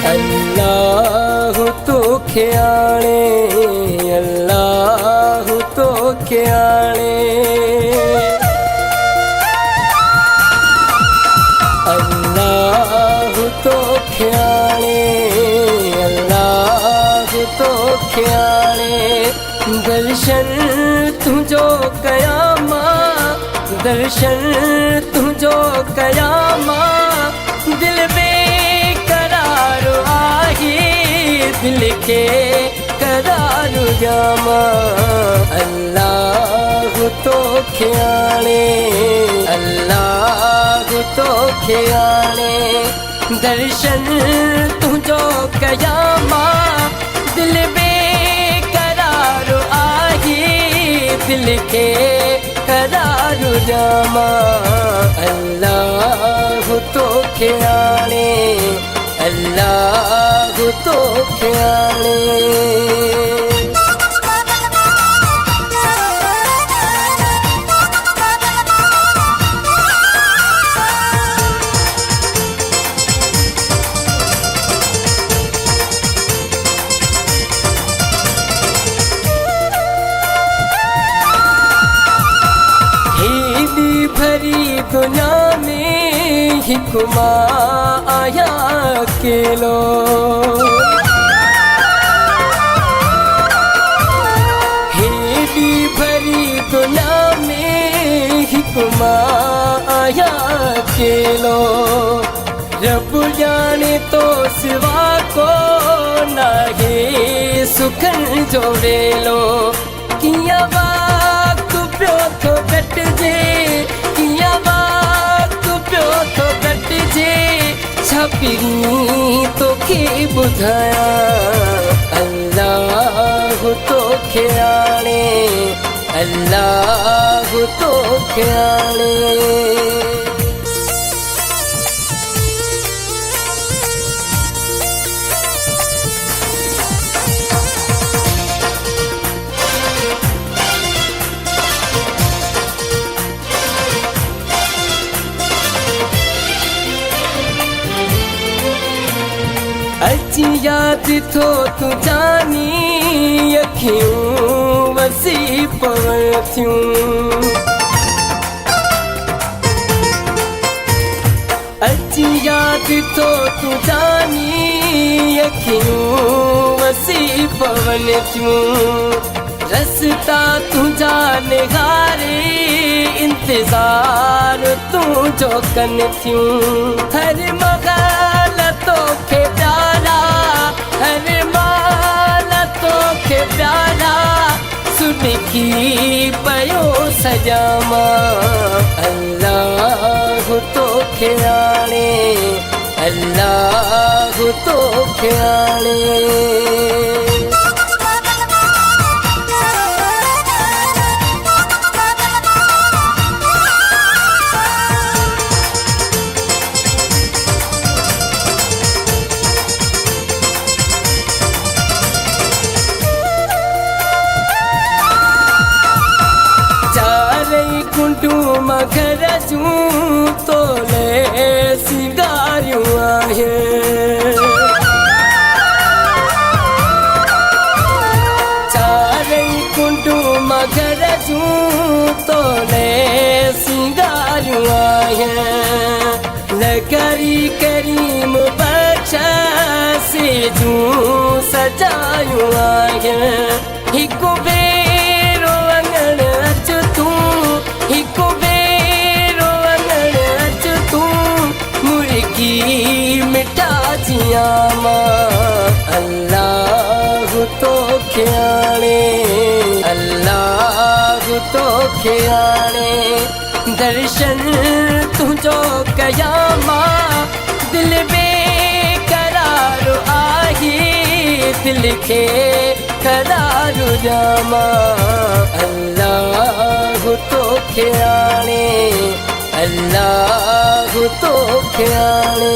अल्लाह तो ख्याले, अल्लाह तो ख्याले, अल्लाह तो ख्याले, अल्लाह तो ख्याले। दर्शन तुझो कयामा, दर्शन तुझो कयामा, दिल बेकरार आही, दिल के करार जामा। अल्लाह तो ख्याले, अल्लाह तो ख्याले। दर्शन तुझो कयामा, दिल बेकरार आही, दिल के करार जामा। अल्लाह तो ख्याले, अल्लाह तो ख्याले। भरी दुनिया में हिकुमा आया अकेलो, हेली भरी दुनिया में हिकुमा आया अकेलो। रब जाने तो सिवा को नाही सुखन जोड़े लो। किया वक्त प्यो तो कट जे, किया वक्त प्यो तो कट जे, छपिरी तो के बुधाया। अल्लाह तो ख्याले, अल्लाह तो ख्याले। अची याद थो तू जानी, अखियूं वसी पवण थियूं। अची याद थो तू जानी, अखियूं वसी पवण थियूं। रस्ता तुझा निगारे, इंतजार तुझो कन थियूं। हर मगाल तो के प्यारा, हर माल तो के प्यारा, सुन की पयो सजामा। अल्लाह तो ख्याले, अल्लाह तो ख्याले। कुंडू मगर जूं तो ले सिंगारियूं आहे। चारई कुंडू मगर जूं तो ले सिंगारियूं आहे। लकरी करीम बख्शा से जूं सजायूं आहे। हिकु बेरो अंगण अच तूं, हिकु बेरो अंगण अच तूं, मुर्गी मिठा जियामा। अल्लाह तो ख्याले, अल्लाह तो ख्याले। दर्शन तुझो कयामा, दिल बेकरार आही, दिल के करार जामा। अल्लाह तो ख्याले, अल्लाह तो ख्याले।